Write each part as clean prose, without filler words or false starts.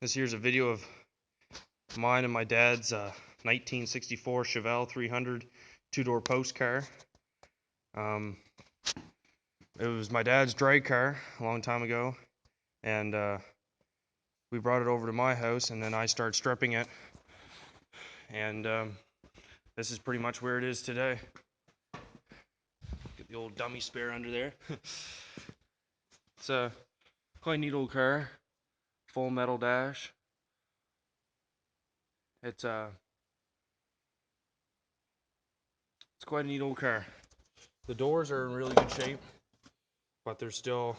This here's a video of mine and my dad's 1964 Chevelle 300 two-door post car. Um, it was my dad's drag car a long time ago, and we brought it over to my house, and then I started stripping it, and this is pretty much where it is today. Get the old dummy spare under there. It's a quite neat old car, full metal dash. It's quite a neat old car. The doors are in really good shape, but there's still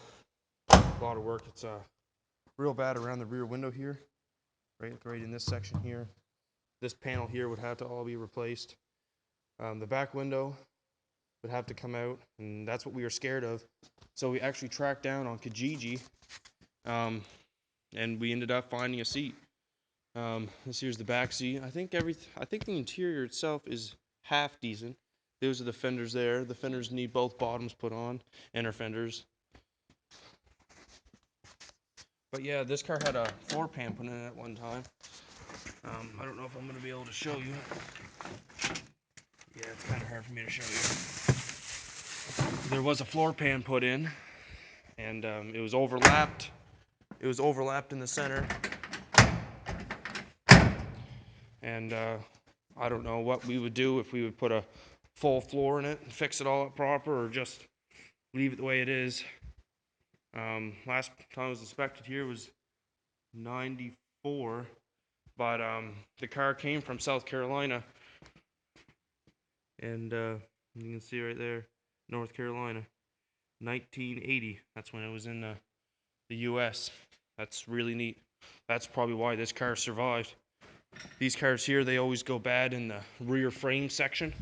a lot of work. It's real bad around the rear window here, right in this section here. This panel here would have to all be replaced. The back window would have to come out, and that's what we were scared of. So we actually tracked down on Kijiji, and we ended up finding a seat. This here's the back seat. I think the interior itself is half decent. Those are the fenders there. The fenders need both bottoms put on, inner fenders. But yeah, this car had a floor pan put in it at one time. I don't know if I'm going to be able to show you. Yeah, it's kind of hard for me to show you. There was a floor pan put in, and it was overlapped. It was overlapped in the center. And I don't know what we would do if we would put a full floor in it and fix it all up proper, or just leave it the way it is. Last time it was inspected here was 94, but the car came from South Carolina, and you can see right there, North Carolina, 1980. That's when it was in the U.S. That's really neat. That's probably why this car survived. These cars here, they always go bad in the rear frame section.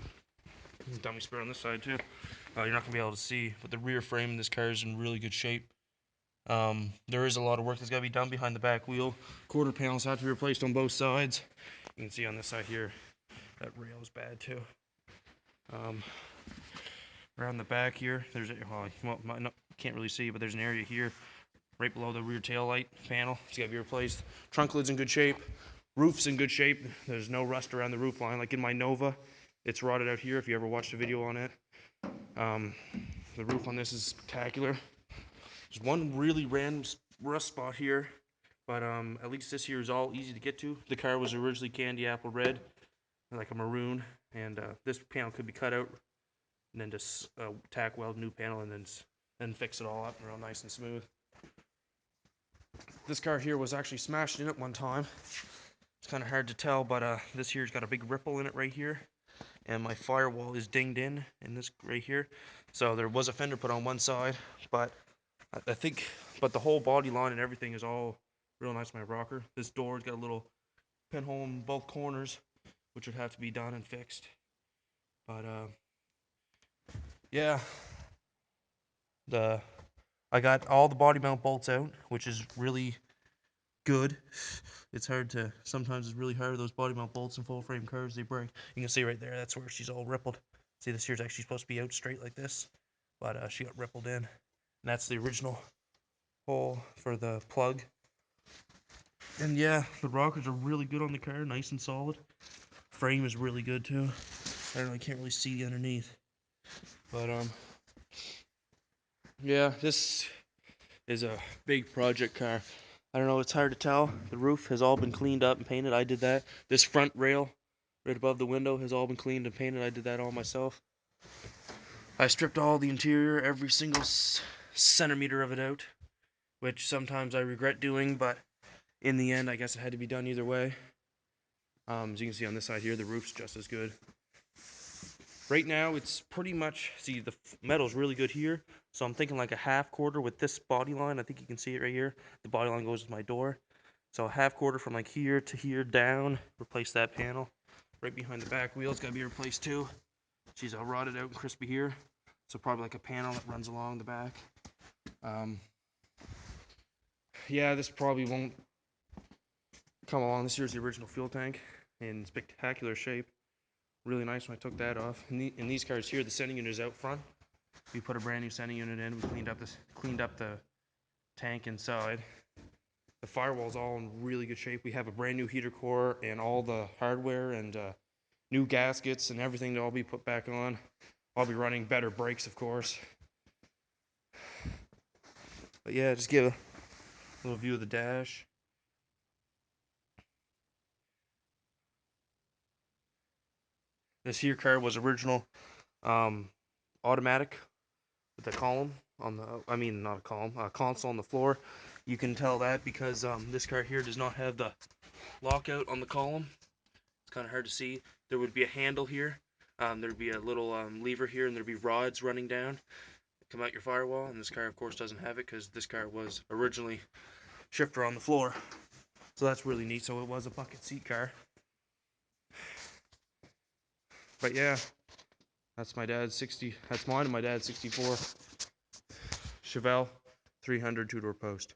Dummy spare on this side too. You're not gonna be able to see, but the rear frame in this car is in really good shape. There is a lot of work that's got to be done behind the back wheel. Quarter panels have to be replaced on both sides. You can see on this side here, that rail is bad too. Around the back here, there's a, well, can't really see, but there's an area here right below the rear tail light panel. It's got to be replaced. Trunk lid's in good shape. Roof's in good shape. There's no rust around the roof line. Like in my Nova, it's rotted out here if you ever watched a video on it. The roof on this is spectacular. There's one really random rust spot here, but at least this here is all easy to get to. The car was originally candy apple red, like a maroon, and this panel could be cut out and then just tack weld new panel and then fix it all up real nice and smooth. This car here was actually smashed in at one time. It's kind of hard to tell, but this here's got a big ripple in it right here, and my firewall is dinged in this right here. So there was a fender put on one side, but I think, but the whole body line and everything is all real nice. My rocker. This door's got a little pinhole in both corners, which would have to be done and fixed. But yeah, I got all the body mount bolts out, which is really good. It's hard to, sometimes it's really hard, those body mount bolts in full frame cars, they break. You can see right there, that's where she's all rippled. See, this here's actually supposed to be out straight like this, but she got rippled in. And that's the original hole for the plug. And yeah, the rockers are really good on the car, nice and solid. Frame is really good too. I don't know, I can't really see the underneath. But yeah, this is a big project car. I don't know, it's hard to tell. The roof has all been cleaned up and painted. I did that. This front rail right above the window has all been cleaned and painted. I did that all myself. I stripped all the interior, every single centimeter of it out, which sometimes I regret doing, but in the end, I guess it had to be done either way. As you can see on this side here, the roof's just as good. Right now, it's pretty much, see, the metal's really good here, so I'm thinking like a half quarter with this body line. I think you can see it right here. The body line goes with my door. So a half quarter from like here to here down, replace that panel. Right behind the back wheel's got to be replaced too. She's all rotted out and crispy here. So probably like a panel that runs along the back. Yeah, this probably won't come along. This here's the original fuel tank in spectacular shape. Really nice when I took that off. In these cars here, the sending unit is out front. We put a brand new sending unit in. We cleaned up the tank inside. firewall's all in really good shape. We have a brand new heater core and all the hardware and new gaskets and everything to all be put back on. I'll be running better brakes, of course. But yeah, just give a little view of the dash. This here car was original automatic with a column on the, I mean, not a column, a console on the floor. You can tell that because this car here does not have the lockout on the column. It's kind of hard to see. There would be a handle here. There'd be a little lever here, and there'd be rods running down, come out your firewall. And this car, of course, doesn't have it because this car was originally shifter on the floor. So that's really neat. So it was a bucket seat car. But yeah, that's my dad's 60. That's mine and my dad's 64 Chevelle 300 two-door post.